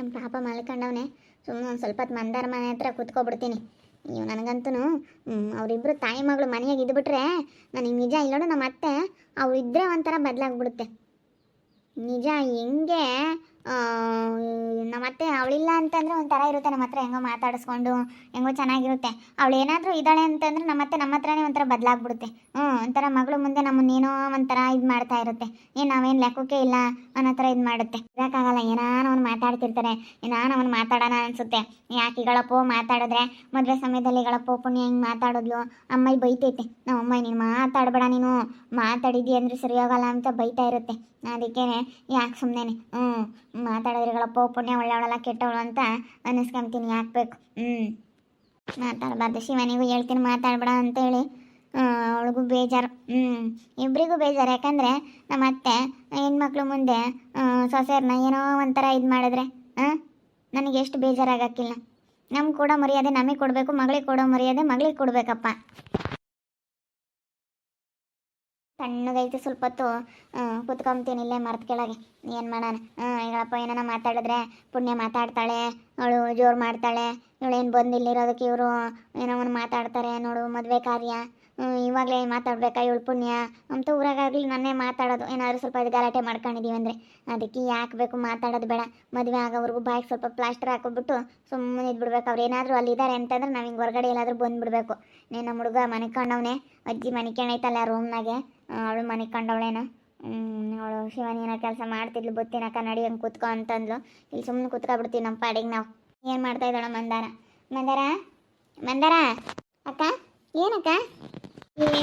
ನಮ್ಮ ಪಾಪ ಮಲ್ಕೊಂಡವನೆ. ಸುಮ್ಮನೆ ಒಂದು ಸ್ವಲ್ಪ ಹೊತ್ತು ಮಂದಾರ ಮನೆ ಹತ್ರ ಕೂತ್ಕೊಬಿಡ್ತೀನಿ. ನೀವು ನನಗಂತೂ ಅವರಿಬ್ಬರು ತಾಯಿ ಮಗಳು ಮನೆಯಾಗ ಇದ್ಬಿಟ್ರೆ ನನಗೆ ನಿಜ ಇಲ್ಲೋಡು ನಮ್ಮ ಅತ್ತೆ ಅವ್ರು ಇದ್ದರೆ ಒಂಥರ ಬದಲಾಗ್ಬಿಡುತ್ತೆ. ನಿಜ ಹೆಂಗೆ ನಮ್ಮ ಅತ್ತೆ ಅವಳಿಲ್ಲ ಅಂತಂದರೆ ಒಂಥರ ಇರುತ್ತೆ. ನಮ್ಮ ಹತ್ರ ಹೆಂಗೋ ಮಾತಾಡಿಸ್ಕೊಂಡು ಹೆಂಗೋ ಚೆನ್ನಾಗಿರುತ್ತೆ. ಅವಳು ಏನಾದರೂ ಇದ್ದಾಳೆ ಅಂತಂದರೆ ನಮ್ಮ ಹತ್ರನೇ ಒಂಥರ ಬದಲಾಗ್ಬಿಡುತ್ತೆ. ಒಂಥರ ಮಗಳು ಮುಂದೆ ನಮ್ಮನ್ನೇನೋ ಒಂಥರ ಇದು ಮಾಡ್ತಾ ಇರುತ್ತೆ. ನಾವೇನು ಲೆಕ್ಕಕ್ಕೆ ಇಲ್ಲ ಅನ್ನೋ ಥರ ಇದು ಮಾಡುತ್ತೆ. ಇರೋಕ್ಕಾಗಲ್ಲ, ಏನಾನ ಅವ್ನು ಮಾತಾಡ್ತಿರ್ತಾರೆ. ಏನಾನ ಅವ್ನು ಮಾತಾಡೋಣ ಅನಿಸುತ್ತೆ. ಯಾಕೆ ಈಗಳಪ್ಪೋ ಮಾತಾಡಿದ್ರೆ ಮದುವೆ ಸಮಯದಲ್ಲಿ ಈಗಳಪ್ಪೋ ಪುಣ್ಯ ಹಿಂಗೆ ಮಾತಾಡೋದ್ಲು ಅಮ್ಮ ಬೈತೈತೆ. ನಮ್ಮ ಅಮ್ಮ ನೀನು ಮಾತಾಡಬೇಡ, ನೀನು ಮಾತಾಡಿದ್ದಿ ಅಂದರೆ ಸರಿ ಹೋಗಲ್ಲ ಅಂತ ಬೈತಾ ಇರುತ್ತೆ. ಅದಕ್ಕೆ ಯಾಕೆ ಸುಮ್ಮನೆ ಮಾತಾಡೋದ್ರಿಗಳಪ್ಪ ಪುಣ್ಯ ಒಳ್ಳೆಯವಳೆಲ್ಲ ಕೆಟ್ಟವಳು ಅಂತ ಅನ್ನಿಸ್ಕೊಂತೀನಿ. ಯಾಕೆ ಬೇಕು ಮಾತಾಡಬಾರ್ದು. ಶಿವನಿಗೂ ಹೇಳ್ತೀನಿ ಮಾತಾಡಬೇಡ ಅಂತೇಳಿ. ಅವಳಿಗೂ ಬೇಜಾರು, ಇಬ್ಬರಿಗೂ ಬೇಜಾರು. ಯಾಕಂದರೆ ನಮ್ಮ ಅತ್ತೆ ಹೆಣ್ಮಕ್ಳು ಮುಂದೆ ಸೊಸೆಯರ್ನ ಏನೋ ಒಂಥರ ಇದು ಮಾಡಿದ್ರೆ ನನಗೆ ಎಷ್ಟು ಬೇಜಾರಾಗಕ್ಕಿಲ್ಲ. ನಮ್ಗೆ ಕೊಡೋ ಮರ್ಯಾದೆ ನಮಗೆ ಕೊಡಬೇಕು, ಮಗಳಿಗೆ ಕೊಡೋ ಮರ್ಯಾದೆ ಮಗಳಿಗೆ ಕೊಡಬೇಕಪ್ಪ. ಸಣ್ಣಗೈತೆ ಸ್ವಲ್ಪ ಹೊತ್ತು ಕುತ್ಕೊಂತೀನಿ ಇಲ್ಲೇ ಮರ್ತು ಕೆಳಗೆ. ಏನು ಮಾಡೋಣ, ಈಗಳಪ್ಪ ಏನಾನ ಮಾತಾಡಿದ್ರೆ ಪುಣ್ಯ ಮಾತಾಡ್ತಾಳೆ, ಅವಳು ಜೋರು ಮಾಡ್ತಾಳೆ. ಇವಳೇನು ಬಂದು ಇಲ್ಲಿರೋದಕ್ಕೆ ಇವರು ಏನೋ ಒಂದು ಮಾತಾಡ್ತಾರೆ ನೋಡು ಮದುವೆ ಕಾರ್ಯ, ಇವಾಗಲೇ ಮಾತಾಡ್ಬೇಕಾ ಇವಳು ಪುಣ್ಯ ಅಂತ ಊರಾಗಲಿ ನನ್ನೇ ಮಾತಾಡೋದು. ಏನಾದರೂ ಸ್ವಲ್ಪ ಅದು ಗಲಾಟೆ ಮಾಡ್ಕೊಂಡಿದ್ದೀವಿ ಅಂದರೆ ಅದಕ್ಕೆ ಯಾಕೆ ಬೇಕು ಮಾತಾಡೋದು ಬೇಡ. ಮದುವೆ ಆಗೋವ್ರಿಗೂ ಬಾಯಿಗೆ ಸ್ವಲ್ಪ ಪ್ಲಾಸ್ಟರ್ ಹಾಕೋಬಿಟ್ಟು ಸುಮ್ಮನೆ ಇದ್ಬಿಡ್ಬೇಕು. ಅವ್ರು ಏನಾದರೂ ಅಲ್ಲಿದ್ದಾರೆ ಅಂತಂದ್ರೆ ನಾವು ಹಿಂಗೆ ಹೊರಗಡೆ ಎಲ್ಲಾದರೂ ಬಂದುಬಿಡ್ಬೇಕು. ನಮ್ಮ ಹುಡುಗ ಮನೆ ಕಂಡವನೇ, ಅಜ್ಜಿ ಮನೆ ಕೇಳೈತಲ್ಲ ರೂಮ್ನಾಗೆ, ಅವಳು ಮನೆ ಕಂಡವಳೇನ. ಅವಳು ಶಿವನಿ ಏನೋ ಕೆಲಸ ಮಾಡ್ತಿದ್ಲು, ಬೊತ್ತಿನಕ್ಕ ನಡಿ ಹಂಗೆ ಕೂತ್ಕೊ ಅಂತಂದ್ಲು. ಇಲ್ಲಿ ಸುಮ್ಮನೆ ಕೂತ್ಕೊಬಿಡ್ತೀವಿ ನಮ್ಮ ಪಾಡಿಗೆ ನಾವು. ಏನು ಮಾಡ್ತಾ ಇದ್ದಾಳ ಮಂದಾರ? ಮಂದಾರ ಅಕ್ಕ, ಏನಕ್ಕ?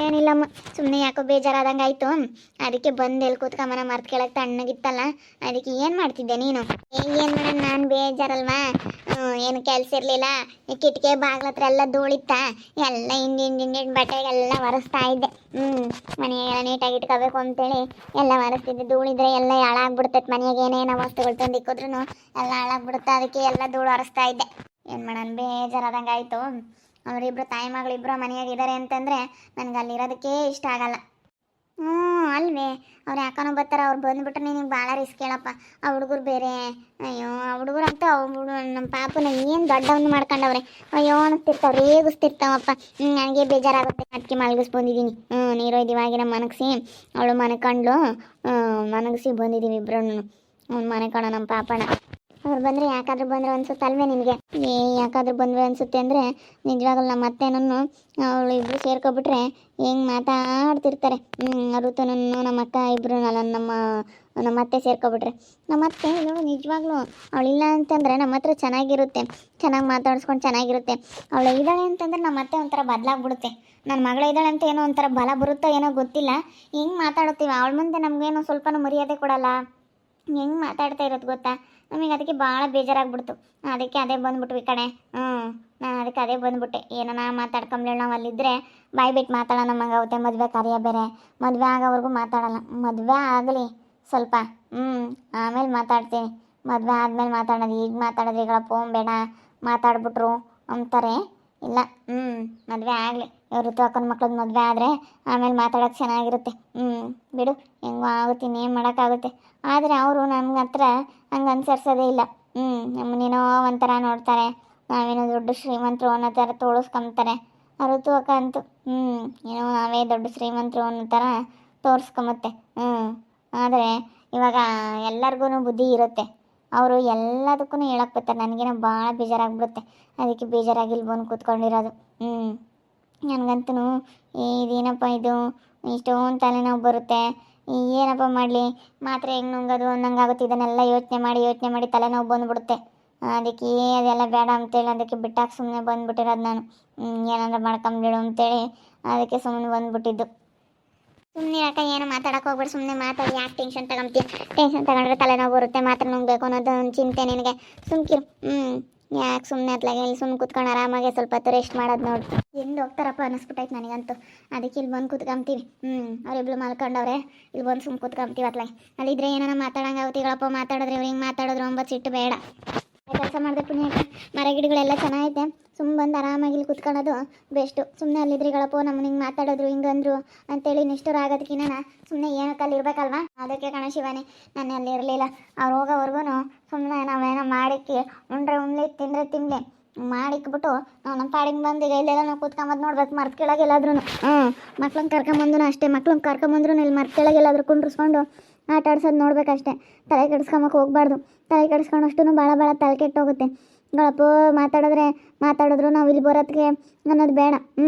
ಏನಿಲ್ಲಮ್ಮ, ಸುಮ್ಮನೆ ಯಾಕೋ ಬೇಜಾರಾದಂಗೆ ಆಯಿತು. ಅದಕ್ಕೆ ಬಂದು ಎಲ್ಲಿ ಕೂತ್ಕೊಂಬನ ಮರ್ತು ಕೇಳಕ್ಕೆ ತಣ್ಣಗಿತ್ತಲ್ಲ, ಅದಕ್ಕೆ ಏನು ಮಾಡ್ತಿದ್ದೆ ನೀನು? ಏನು ಮಾಡೋಣ, ನಾನು ಬೇಜಾರಲ್ವಾ, ಏನು ಕೆಲಸ ಇರಲಿಲ್ಲ. ಕಿಟಕಿ ಬಾಗ್ಲ ಹತ್ರ ಎಲ್ಲ ಧೂಳಿತ್ತ, ಎಲ್ಲ ಹಿಂದಿನ ಬಟ್ಟೆಗೆಲ್ಲ ಒರೆಸ್ತಾ ಇದ್ದೆ. ಮನೆಗೆಲ್ಲ ನೀಟಾಗಿ ಇಟ್ಕೋಬೇಕು ಅಂತೇಳಿ ಎಲ್ಲ ಒರೆಸ್ತಿದ್ದೆ. ಧೂಳಿದ್ರೆ ಎಲ್ಲ ಹಾಳಾಗ್ಬಿಡ್ತೈತೆ. ಮನೆಯಾಗ ಏನೇನೋ ವಸ್ತುಗಳು ತಂದಿಕ್ಕಿದ್ರು ಎಲ್ಲ ಹಾಳಾಗ್ಬಿಡುತ್ತೆ. ಅದಕ್ಕೆ ಎಲ್ಲ ಧೂಳು ಒರೆಸ್ತಾ ಇದ್ದೆ. ಏನು ಮಾಡೋಣ, ಬೇಜಾರಾದಂಗೆ ಆಯಿತು. ಅವರಿಬ್ಬರು ತಾಯಿ ಮಗಳಿಬ್ಬರು ಮನೆಯಾಗಿದ್ದಾರೆ ಅಂತಂದರೆ ನನಗೆ ಅಲ್ಲಿರೋದಕ್ಕೆ ಇಷ್ಟ ಆಗಲ್ಲ. ಅಲ್ವೇ, ಅವ್ರು ಯಾಕನೋ ಬರ್ತಾರೆ. ಅವ್ರು ಬಂದುಬಿಟ್ರೆ ನಿನಗೆ ಭಾಳ ರಿಸ್ಕ್ ಹೇಳಪ್ಪ. ಆ ಹುಡುಗರು ಬೇರೆ, ಅಯ್ಯೋ ಆ ಹುಡುಗರು ಅಂತ ನಮ್ಮ ಪಾಪನ ಏನು ದೊಡ್ಡವನ್ನ ಮಾಡ್ಕೊಂಡವ್ರೆ. ಅಯ್ಯೋ ಅನಿಸ್ತಿರ್ತಾವೆ, ರೇಗಿಸ್ತಿರ್ತಾವಪ್ಪ. ನನಗೆ ಬೇಜಾರಾಗುತ್ತೆ. ಅದಕ್ಕೆ ಮಲಗಿಸಿ ಬಂದಿದ್ದೀನಿ. ನೀರೊಯ್ದಿವಾಗಿನ ಮನಗಿಸಿ ಅವಳು ಮನೆಕಂಡ್ಲು, ಮನಗಿಸಿ ಬಂದಿದ್ದೀವಿ ಇಬ್ಬರೂ. ಮನೆ ಕಾಣೋ ನಮ್ಮ ಪಾಪನ. ಅವ್ರು ಬಂದರೆ ಯಾಕಾದ್ರೂ ಬಂದರೆ ಅನ್ಸುತ್ತೆ ಅಲ್ವೇ ನಿನಗೆ? ಯಾಕಾದ್ರೂ ಬಂದ್ವಿ ಅನಿಸುತ್ತೆ ಅಂದರೆ ನಿಜವಾಗಲೂ ನಮ್ಮ ಅತ್ತೆನೂ ಅವಳು ಇಬ್ಬರು ಸೇರ್ಕೊಬಿಟ್ರೆ ಹೆಂಗೆ ಮಾತಾಡ್ತಿರ್ತಾರೆ. ಋತುನೂ ನಮ್ಮ ಅಕ್ಕ ಇಬ್ಬರು ನಮ್ಮ ಅತ್ತೆ ಸೇರ್ಕೊಬಿಟ್ರೆ. ನಮ್ಮ ಅತ್ತೆ ಇವಳು ನಿಜವಾಗ್ಲೂ ಅವಳಿಲ್ಲ ಅಂತಂದರೆ ನಮ್ಮ ಹತ್ರ ಚೆನ್ನಾಗಿರುತ್ತೆ, ಚೆನ್ನಾಗಿ ಮಾತಾಡಿಸ್ಕೊಂಡು ಚೆನ್ನಾಗಿರುತ್ತೆ. ಅವಳು ಇದ್ದಾಳೆ ಅಂತಂದರೆ ನಮ್ಮ ಅತ್ತೆ ಒಂಥರ ಬದಲಾಗ್ಬಿಡುತ್ತೆ. ನನ್ನ ಮಗಳು ಇದ್ದಾಳೆ ಅಂತ ಏನೋ ಒಂಥರ ಬಲ ಬರುತ್ತೋ ಏನೋ ಗೊತ್ತಿಲ್ಲ, ಹೆಂಗೆ ಮಾತಾಡುತ್ತೀವಿ. ಅವಳ ಮುಂದೆ ನಮಗೇನೋ ಸ್ವಲ್ಪನೂ ಮರ್ಯಾದೆ ಕೊಡಲ್ಲ. ಹೆಂಗೆ ಮಾತಾಡ್ತಾ ಇರೋದು ಗೊತ್ತಾ? ನಮಗೆ ಅದಕ್ಕೆ ಭಾಳ ಬೇಜಾರಾಗ್ಬಿಡ್ತು. ಅದಕ್ಕೆ ಅದೇ ಬಂದ್ಬಿಟ್ವಿ ಈ ಕಡೆ. ನಾನು ಅದಕ್ಕೆ ಅದೇ ಬಂದ್ಬಿಟ್ಟೆ. ಏನೋ ಮಾತಾಡ್ಕೊಂಬ್ಲೇಳು, ನಾವು ಅಲ್ಲಿದ್ದರೆ ಬಾಯಿ ಬಿಟ್ಟು ಮಾತಾಡೋ ನಮಗಾಗುತ್ತೆ. ಮದುವೆ ಕಾರ್ಯ ಬೇರೆ, ಮದುವೆ ಆಗೋವರೆಗೂ ಮಾತಾಡೋಲ್ಲ. ಮದುವೆ ಆಗಲಿ ಸ್ವಲ್ಪ, ಆಮೇಲೆ ಮಾತಾಡ್ತೀನಿ. ಮದುವೆ ಆದಮೇಲೆ ಮಾತಾಡೋದು. ಈಗ ಮಾತಾಡೋದು ಈಗಳಪ್ಪ ಬೇಡ, ಮಾತಾಡ್ಬಿಟ್ರು ಅಂತಾರೆ. ಇಲ್ಲ, ಮದುವೆ ಆಗಲಿ. ಋತು ಅಕ್ಕನ ಮಕ್ಳದ್ದು ಮದುವೆ ಆದರೆ ಆಮೇಲೆ ಮಾತಾಡೋಕ್ಕೆ ಚೆನ್ನಾಗಿರುತ್ತೆ. ಬಿಡು, ಹೆಂಗೋ ಆಗುತ್ತೆ, ಇನ್ನೇನು ಮಾಡೋಕ್ಕಾಗುತ್ತೆ. ಆದರೆ ಅವರು ನಮ್ಗೆ ಹತ್ರ ಹಂಗೆ ಅನುಸರಿಸೋದೇ ಇಲ್ಲ. ನಮ್ಮನ್ನೇನೋ ಒಂಥರ ನೋಡ್ತಾರೆ, ನಾವೇನೋ ದೊಡ್ಡ ಶ್ರೀಮಂತರು ಅನ್ನೋ ಥರ ತೋರಿಸ್ಕೊಂತಾರೆ. ಆ ಋತು ಅಕ್ಕ ಅಂತೂ ಏನೋ ನಾವೇ ದೊಡ್ಡ ಶ್ರೀಮಂತರು ಅನ್ನೋ ಥರ ತೋರಿಸ್ಕೊಂಬತ್ತೆ. ಆದರೆ ಇವಾಗ ಎಲ್ಲರಿಗೂ ಬುದ್ಧಿ ಇರುತ್ತೆ. ಅವರು ಎಲ್ಲದಕ್ಕೂ ಹೇಳಕ್ಕೆ ಬರ್ತಾರೆ. ನನಗೇನೋ ಭಾಳ ಬೇಜಾರಾಗ್ಬಿಡುತ್ತೆ. ಅದಕ್ಕೆ ಬೇಜಾರಾಗಿ ಇಲ್ಲಿ ಬಂದು ಕೂತ್ಕೊಂಡಿರೋದು. ನನಗಂತೂ ಇದೇನಪ್ಪ ಇದು, ಇಷ್ಟೊಂದು ತಲೆನೋವು ಬರುತ್ತೆ. ಏನಪ್ಪ ಮಾಡಲಿ, ಮಾತ್ರೆ ಹೆಂಗೆ ನುಂಗೋದು ಅನ್ನಂಗಾಗುತ್ತೆ. ಇದನ್ನೆಲ್ಲ ಯೋಚನೆ ಮಾಡಿ ತಲೆನೋವು ಬಂದುಬಿಡುತ್ತೆ. ಅದಕ್ಕೆ ಅದೆಲ್ಲ ಬೇಡ ಅಂತೇಳಿ ಅದಕ್ಕೆ ಬಿಟ್ಟಾಕಿ ಸುಮ್ಮನೆ ಬಂದುಬಿಟ್ಟಿರೋದು ನಾನು. ಏನಾದರೂ ಮಾಡ್ಕೊಂಬಿಡು ಅಂತೇಳಿ ಅದಕ್ಕೆ ಸುಮ್ಮನೆ ಬಂದುಬಿಟ್ಟಿದ್ದು. ಸುಮ್ಮನೆ ಯಾಕೆ ಏನು ಮಾತಾಡೋಕೆ ಹೋಗ್ಬಿಡು, ಸುಮ್ಮನೆ ಮಾತಾಡಿ ಯಾಕೆ ಟೆನ್ಷನ್ ತಗೊಂತೀಯ? ಟೆನ್ಷನ್ ತಗೊಂಡ್ರೆ ತಲೆನೋವು ಬರುತ್ತೆ, ಮಾತ್ರ ನುಂಗಬೇಕು ಅನ್ನೋದು ಒಂದು ಚಿಂತೆ ನಿನಗೆ. ಸುಮ್ಕಿರು. ಯಾಕೆ ಸುಮ್ಮನೆ ಅತ್ಲಾಗೆ ಇಲ್ಲಿ ಸುಮ್ಮನೆ ಕೂತ್ಕೊಂಡು ಆರಾಮಾಗೆ ಸ್ವಲ್ಪ ಹೊತ್ತು ರೆಸ್ಟ್ ಮಾಡೋದು ನೋಡಿ. ಎಂದು ಹೋಗ್ತಾರಪ್ಪ ಅನ್ನಿಸ್ಬಿಟ್ಟೈತೆ ನನಗಂತೂ. ಅದಕ್ಕೆ ಇಲ್ಲಿ ಬಂದು ಕೂತ್ಕೊಂತೀವಿ. ಅವರಿಬ್ಳು ಮಲ್ಕೊಂಡವ್ರೆ, ಇಲ್ಲಿ ಬಂದು ಸುಮ್ಮನೆ ಕೂತ್ಕೊಂತೀವಿ ಅತ್ಲಾಗೆ. ಅಲ್ಲಿದ್ದರೆ ಏನಾರ ಮಾತಾಡಂಗಾಗುತ್ತೆ. ಈಗಳಪ್ಪ ಮಾತಾಡಿದ್ರೆ ಇವ್ರು ಹಿಂಗೆ ಮಾತಾಡಿದ್ರು ಅಂಬತ್ತು ಸಿಟ್ಟು ಬೇಡ. ಕೆಲಸ ಮಾಡಿದೆ ಪುಣ್ಯಾಕ. ಮರ ಗಿಡಗಳೆಲ್ಲ ಚೆನ್ನಾಗೈತೆ. ಸುಮ್ಮನೆ ಬಂದು ಆರಾಮಾಗಿ ಇಲ್ಲಿ ಕುತ್ಕೊಳ್ಳೋದು ಬೆಸ್ಟು. ಸುಮ್ಮನೆ ಅಲ್ಲಿದ್ರಿಗಳಪ್ಪೋ ನಮ್ಮನ್ನ ಹಿಂಗೆ ಮಾತಾಡಿದ್ರು ಹಿಂಗಂದ್ರು ಅಂತೇಳಿ ನಿಷ್ಠುರ ಆಗೋದಕ್ಕಿನ್ನ ಸುಮ್ಮನೆ ಏನಕ್ಕೆ ಅಲ್ಲಿ ಇರ್ಬೇಕಲ್ವಾ? ಅದಕ್ಕೆ ಕಣ ಶಿವಾನಿ ನಾನು ಅಲ್ಲಿ ಇರಲಿಲ್ಲ. ಅವ್ರು ಹೋಗೋವರೆಗೂ ಸುಮ್ಮನೆ ನಾವೇನೋ ಮಾಡಿಕ್ಕಿ ಉಂಡ್ರೆ ಉಣ್ಲಿ ತಿಂದರೆ ತಿನ್ನಲಿ ಮಾಡಿಕ್ಬಿಟ್ಟು ನಾವು ನಮ್ಮ ಪಾಡಿಗೆ ಬಂದು ಈಗ ಇಲ್ಲೆಲ್ಲ ನಾವು ಕೂತ್ಕೊಂಬದು ನೋಡ್ಬೇಕು ಮರ್ತ್ ಕೆಳಗೆಲ್ಲಾದ್ರೂ. ಮಕ್ಳನ್ನ ಕರ್ಕೊಂಬಂದ್ರು ಅಷ್ಟೇ. ಮಕ್ಳನ್ನ ಕರ್ಕೊಂಬಂದ್ರು ಇಲ್ಲಿ ಮರ್ತ್ ಕೆಳಗೆಲ್ಲಾದ್ರೂ ಕುಂಡ್ರಿಸ್ಕೊಂಡು ಆಟ ಆಡ್ಸೋದು ನೋಡ್ಬೇಕಷ್ಟೇ. ತಲೆ ಕೆಡಿಸ್ಕೊಂಬಕ್ಕೆ ಹೋಗ್ಬಾರ್ದು. ತಲೆ ಕೆಡಿಸ್ಕೊಂಡಷ್ಟು ಭಾಳ ಭಾಳ ತಲೆ ಕೆಟ್ಟೋಗುತ್ತೆ. ಗಳಪ್ಪು ಮಾತಾಡಿದ್ರು ನಾವು ಇಲ್ಲಿ ಬರೋದಕ್ಕೆ ಅನ್ನೋದು ಬೇಡ.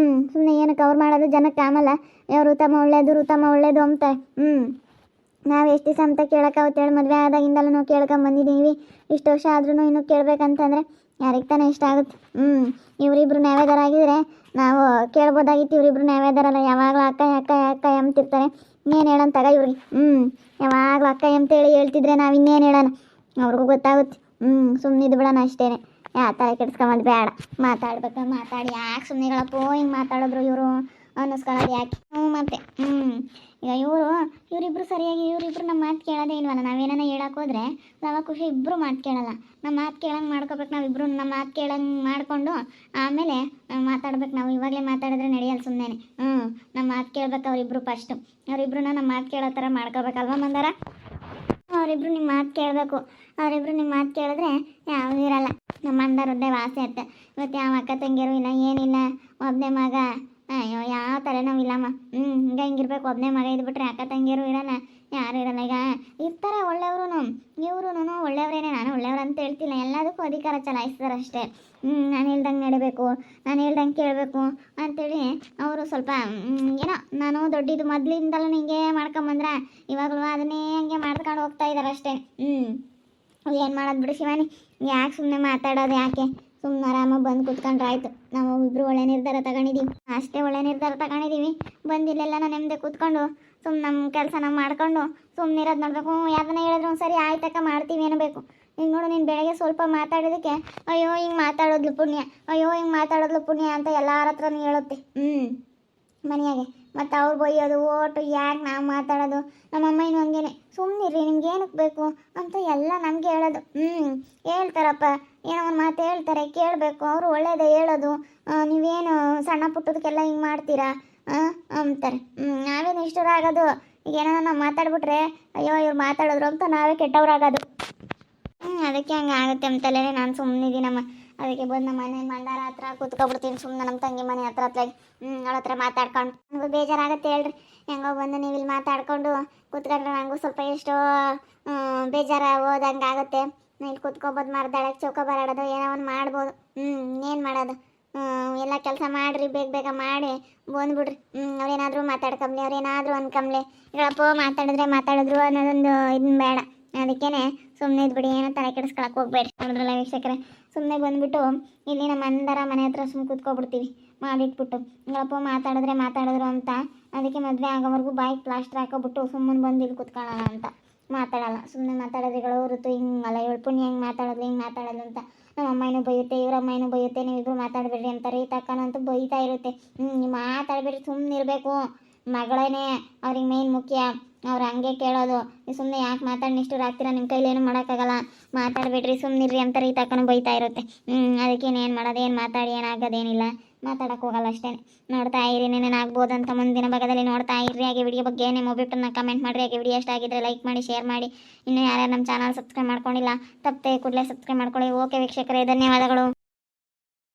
ಸುಮ್ಮನೆ ಏನಕ್ಕೆ ಅವ್ರು ಮಾಡೋದು ಜನಕ್ಕೆ ಆಮಲ್ಲ ಯಾವ ಋತಮ ಒಳ್ಳೇದು ಅಂತ. ನಾವು ಎಷ್ಟು ದಿವಸ ಅಂತ ಕೇಳೋಕ್ಕಾಗುತ್ತೆ ಹೇಳಿ? ಮದುವೆ ಆದಾಗಿಂದಲೂ ನಾವು ಕೇಳ್ಕೊಂಬಂದಿದ್ದೀವಿ. ಇಷ್ಟು ವರ್ಷ ಆದ್ರೂ ಇನ್ನೂ ಕೇಳಬೇಕಂತಂದರೆ ಯಾರಿಗೆ ತಾನೇ ಇಷ್ಟ ಆಗುತ್ತೆ? ಇವರಿಬ್ರು ನ್ಯಾವೇದಾರ ಆಗಿದ್ರೆ ನಾವು ಕೇಳ್ಬೋದಾಗಿತ್ತು. ಇವರಿಬ್ರು ನ್ಯಾವೇದಾರಲ್ಲ, ಯಾವಾಗಲೂ ಅಕ್ಕ ಎಂತಿರ್ತಾರೆ. ಇನ್ನೇನು ಹೇಳೋಂತಾಗ ಇವ್ರಿಗೆ? ಯಾವಾಗಲೂ ಅಕ್ಕ ಎಂತೇಳಿ ಹೇಳ್ತಿದ್ರೆ ನಾವು ಇನ್ನೇನು ಹೇಳೋಣ? ಅವ್ರಿಗೂ ಗೊತ್ತಾಗುತ್ತೆ. ಸುಮ್ಮನಿದ್ದು ಬಿಡೋಣ ಅಷ್ಟೇ. ತಲೆ ಕೆಡಿಸ್ಕೊಂಬಂದು ಬೇಡ. ಮಾತಾಡಿ ಯಾಕೆ ಸುಮ್ಮನೆಗಳಪ್ಪೋ ಹಿಂಗೆ ಮಾತಾಡಿದ್ರು ಇವರು ಅನ್ನಿಸ್ಕೊಳ್ಳೋದು ಯಾಕೆ? ಮತ್ತೆ ಈಗ ಇವರಿಬ್ರು ಸರಿಯಾಗಿ ಇವರಿಬ್ರು ನಮ್ಮ ಮಾತು ಕೇಳೋದೇ ಇಲ್ವಲ್ಲ. ನಾವೇನ ಹೇಳಕ್ಕೆ ಹೋದ್ರೆ ನಾವು ಖುಷಿ ಇಬ್ಬರು ಮಾತು ಕೇಳಲ್ಲ. ನಮ್ಮ ಮಾತು ಕೇಳಂಗೆ ಮಾಡ್ಕೋಬೇಕು. ನಾವಿಬ್ಬರು ನಮ್ಮ ಮಾತು ಕೇಳಂಗೆ ಮಾಡಿಕೊಂಡು ಆಮೇಲೆ ಮಾತಾಡ್ಬೇಕು. ನಾವು ಇವಾಗಲೇ ಮಾತಾಡಿದ್ರೆ ನಡೆಯಲ್ಲ ಸುಮ್ಮನೆ. ನಮ್ಮ ಮಾತು ಕೇಳ್ಬೇಕು ಅವರಿಬ್ರು ಫಸ್ಟು. ಅವರಿಬ್ರನ್ನ ನಮ್ಮ ಮಾತು ಕೇಳೋ ಥರ ಮಾಡ್ಕೋಬೇಕಲ್ವ ಮಂದಾರ? ಅವರಿಬ್ರು ನಿಮ್ಮ ಮಾತು ಕೇಳಬೇಕು. ಅವರಿಬ್ರು ನಿಮ್ಮ ಮಾತು ಕೇಳಿದ್ರೆ ಯಾವುದೂ ಇರಲ್ಲ. ನಮ್ಮ ಮಂದಾರದ್ದೇ ವಾಸಿ ಆಯ್ತು. ಇವತ್ತು ಯಾವ ಅಕ್ಕ ತಂಗಿಯರು ಇಲ್ಲ, ಏನಿಲ್ಲ. ಒಬ್ಬನೇ ಮಗ. ಅಯ್ಯೋ ಯಾವ ತಲೆನೋವು ಇಲ್ಲಮ್ಮ. ಹಿಂಗಿರ್ಬೇಕು. ಒಬ್ಬನೇ ಮಗ ಇದ್ಬಿಟ್ರೆ ಅಕ್ಕ ತಂಗಿಯರು ಇರಲ್ಲ, ಯಾರು ಇರಲ್ಲ. ಈಗ ಇರ್ತಾರೆ ಒಳ್ಳೆಯವರು. ಇವರು ಒಳ್ಳೆಯವರೇನೆ. ನಾನು ಒಳ್ಳೆಯವ್ರು ಅಂತ ಹೇಳ್ತಿಲ್ಲ. ಎಲ್ಲದಕ್ಕೂ ಅಧಿಕಾರ ಚಲಾಯಿಸ್ತಾರೆ ಅಷ್ಟೇ. ನಾನು ಹೇಳ್ದಂಗೆ ನಡಿಬೇಕು, ನಾನು ಹೇಳ್ದಂಗೆ ಕೇಳಬೇಕು ಅಂಥೇಳಿ ಅವರು ಸ್ವಲ್ಪ ಏನೋ ನಾನು ದೊಡ್ಡದು ಮೊದಲಿಂದಲೂ ಹಿಂಗೆ ಮಾಡ್ಕೊಂಬಂದ್ರೆ ಇವಾಗಲೂ ಅದನ್ನೇ ಹಂಗೆ ಮಾಡ್ಕೊಂಡು ಹೋಗ್ತಾ ಇದ್ದಾರೆ ಅಷ್ಟೇ. ಏನು ಮಾಡೋದು ಬಿಡು ಶಿವಾನಿ. ಯಾಕೆ ಸುಮ್ಮನೆ ಮಾತಾಡೋದು ಯಾಕೆ? ಸುಮ್ಮನೆ ಆರಾಮಾಗಿ ಬಂದು ಕೂತ್ಕೊಂಡ್ರೆ ಆಯಿತು. ನಾವು ಇಬ್ಬರು ಒಳ್ಳೆ ನಿರ್ಧಾರ ತಗೊಂಡಿದ್ದೀವಿ. ಅಷ್ಟೇ ಒಳ್ಳೆ ನಿರ್ಧಾರ ತಗೊಂಡಿದ್ದೀವಿ. ಬಂದಿಲ್ಲೆಲ್ಲ ನಾನು ನೆಮ್ಮದಿ ಕೂತ್ಕೊಂಡು ಸುಮ್ಮನೆ ನಮ್ಮ ಕೆಲಸ ನಾವು ಮಾಡ್ಕೊಂಡು ಸುಮ್ಮನೆ ಇರೋದು ನೋಡಬೇಕು. ಯಾರನ್ನ ಹೇಳಿದ್ರು ಸರಿ ಆಯ್ತಕ್ಕ ಮಾಡ್ತೀವಿ ಅನ್ನಬೇಕು. ಈಗ ನೋಡು ನೀನು ಬೆಳಗ್ಗೆ ಸ್ವಲ್ಪ ಮಾತಾಡೋದಕ್ಕೆ ಅಯ್ಯೋ ಹಿಂಗೆ ಮಾತಾಡೋದ್ಲು ಪುಣ್ಯ ಅಂತ ಎಲ್ಲರ ಹತ್ರನೂ ಹೇಳುತ್ತೆ ಮನೆಯಾಗೆ. ಮತ್ತು ಅವ್ರು ಬೈಯೋದು ಓಟು ಯಾಕೆ ನಾವು ಮಾತಾಡೋದು. ನಮ್ಮಮ್ಮ ಇನ್ನು ಹಂಗೇನೆ ಸುಮ್ಮನಿರಿ ನಿಮ್ಗೆ ಏನಕ್ಕೆ ಬೇಕು ಅಂತ ಎಲ್ಲ ನಮಗೆ ಹೇಳೋದು. ಹೇಳ್ತಾರಪ್ಪ ಏನೋ ಒಂದು ಮಾತು ಹೇಳ್ತಾರೆ ಕೇಳಬೇಕು. ಅವರು ಒಳ್ಳೇದೇ ಹೇಳೋದು. ನೀವೇನು ಸಣ್ಣ ಪುಟ್ಟದಕ್ಕೆಲ್ಲ ಹಿಂಗೆ ಮಾಡ್ತೀರಾ ಅಂತಾರೆ. ನಾವೇನು ಇಷ್ಟರಾಗೋದು. ಈಗ ಏನೋ ನಾವು ಮಾತಾಡ್ಬಿಟ್ರೆ ಅಯ್ಯೋ ಇವ್ರು ಮಾತಾಡೋದ್ರು ಅಂತ ನಾವೇ ಕೆಟ್ಟವ್ರಾಗೋದು. ಅದಕ್ಕೆ ಹಂಗೆ ಆಗುತ್ತೆ ಅಂತಲೇ ನಾನು ಸುಮ್ಮನಿದ್ದೀನಮ್ಮ. ಅದಕ್ಕೆ ಬಂದು ನಮ್ಮ ಮನೆ ಮಂದಾರ ಹತ್ರ ಕೂತ್ಕೊಬಿಡ್ತೀನಿ ಸುಮ್ಮನೆ. ನಮ್ಮ ತಂಗಿ ಮನೆ ಹತ್ರ ಅವಳ ಹತ್ರ ಮಾತಾಡ್ಕೊಂಡು ನನಗೂ ಬೇಜಾರಾಗುತ್ತೆ ಹೇಳ್ರಿ. ಹೆಂಗೋ ಬಂದು ನೀವು ಇಲ್ಲಿ ಮಾತಾಡ್ಕೊಂಡು ಕೂತ್ಕೊಂಡ್ರೆ ನನಗೂ ಸ್ವಲ್ಪ ಎಷ್ಟೋ ಬೇಜಾರು ಹೋದಂಗೆ ಆಗುತ್ತೆ. ಇಲ್ಲಿ ಕೂತ್ಕೊಬೋದು, ಮರದಳಕ್ಕೆ ಚೌಕ ಬರಾಡೋದು ಏನೋ ಒಂದು ಮಾಡ್ಬೋದು. ಏನು ಮಾಡೋದು? ಎಲ್ಲ ಕೆಲಸ ಮಾಡಿರಿ, ಬೇಗ ಮಾಡಿ ಬಂದ್ಬಿಡ್ರಿ. ಅವ್ರೇನಾದರೂ ಮಾತಾಡ್ಕೊಂಬ್ಲಿ, ಅವ್ರೇನಾದರೂ ಅನ್ಕೊಂಬ್ಲಿ. ಹೇಳಪ್ಪ ಮಾತಾಡಿದ್ರು ಅನ್ನೋದೊಂದು ಇದನ್ನ ಬೇಡ. ಅದಕ್ಕೇ ಸುಮ್ಮನೆ ಇದ್ಬಿಡಿ. ಏನೋ ತಲೆ ಕೆಡಿಸ್ಕೊಳಕ್ಕೆ ಹೋಗ್ಬೇಡಿ. ನೋಡಿದ್ರಲ್ಲ ವೀಕ್ಷಕರೇ, ಸುಮ್ಮನೆ ಬಂದುಬಿಟ್ಟು ಇಲ್ಲಿ ನಮ್ಮ ಮಂದಾರ ಮನೆ ಹತ್ರ ಸುಮ್ಮನೆ ಕೂತ್ಕೊಬಿಡ್ತೀವಿ ಮಾಡಿಟ್ಬಿಟ್ಟು. ಹೇಳಪ್ಪ ಮಾತಾಡಿದ್ರು ಅಂತ. ಅದಕ್ಕೆ ಮದುವೆ ಆಗೋವರೆಗೂ ಬಾಯಿಗೆ ಪ್ಲಾಸ್ಟರ್ ಹಾಕೋಬಿಟ್ಟು ಸುಮ್ಮನೆ ಬಂದು ಇಲ್ಲಿ ಕೂತ್ಕೊಳ್ಳೋಣ ಅಂತ ಮಾತಾಡಲ್ಲ. ಸುಮ್ಮನೆ ಮಾತಾಡೋದ್ರಿಗಳು ಋತು ಹಿಂಗಲ್ಲ, ಇವಳು ಪುಣ್ಯ ಹಿಂಗೆ ಮಾತಾಡೋದು ಅಂತ ನಮ್ಮ ಅಮ್ಮನೂ ಬೈಯುತ್ತೆ, ಇವ್ರ ಅಮ್ಮನೂ ಬೈಯುತ್ತೆ. ನೀವಿಬ್ರು ಮಾತಾಡಬೇಡ್ರಿ ಅಂತಾರೆ. ಈ ತಕ್ಕನಂತೂ ಬೈತಾ ಇರುತ್ತೆ. ಮಾತಾಡಬೇಡ್ರಿ, ಸುಮ್ಮನೆ ಇರಬೇಕು. ಮಗಳೇನೆ ಅವ್ರಿಗೆ ಮೇನ್ ಮುಖ್ಯ. ಅವ್ರು ಹಂಗೆ ಕೇಳೋದು. ಸುಮ್ಮನೆ ಯಾಕೆ ಮಾತಾಡಿ ನಿಷ್ಠುರಾಗ್ತೀರಾ? ನಿಮ್ಮ ಕೈಲೇನು ಮಾಡೋಕ್ಕಾಗಲ್ಲ, ಮಾತಾಡಬೇಡ್ರಿ ಸುಮ್ಮನಿರ್ರಿ ಅಂತಾರೆ. ಈ ತಕ್ಕನೂ ಬೈತಾ ಇರುತ್ತೆ. ಅದಕ್ಕೇನೇನು ಮಾಡೋದು? ಏನು ಮಾತಾಡಿ ಏನಾಗೋದೇನಿಲ್ಲ. ಮಾತಾಡೋಕ್ಕೆ ಹೋಗಲ್ಲ ಅಷ್ಟೇ. ನೋಡ್ತಾ ಇರಿ, ಏನೇನಾಗ್ಬೋದು ಅಂತ ಮುಂದಿನ ಭಾಗದಲ್ಲಿ ನೋಡ್ತಾ ಇರ್ರಿ. ಹಾಗೆ ವಿಡಿಯೋ ಬಗ್ಗೆ ಏನೇ ಮೊಬಿಟ್ಟನ್ನ ಕಮೆಂಟ್ ಮಾಡಿರಿ. ಹಾಗೆ ವಿಡಿಯೋ ಇಷ್ಟ ಆಗಿದ್ರೆ ಲೈಕ್ ಮಾಡಿ, ಶೇರ್ ಮಾಡಿ. ಇನ್ನೂ ಯಾರ್ಯಾರು ನಮ್ಮ ಚಾನಲ್ ಸಬ್ಸ್ಕ್ರೈಬ್ ಮಾಡ್ಕೊಂಡಿಲ್ಲ ತಪ್ಪದೆ ಕೂಡಲೇ ಸಬ್ಸ್ಕ್ರೈಬ್ ಮಾಡ್ಕೊಳ್ಳಿ. ಓಕೆ ವೀಕ್ಷಕರೇ, ಧನ್ಯವಾದಗಳು.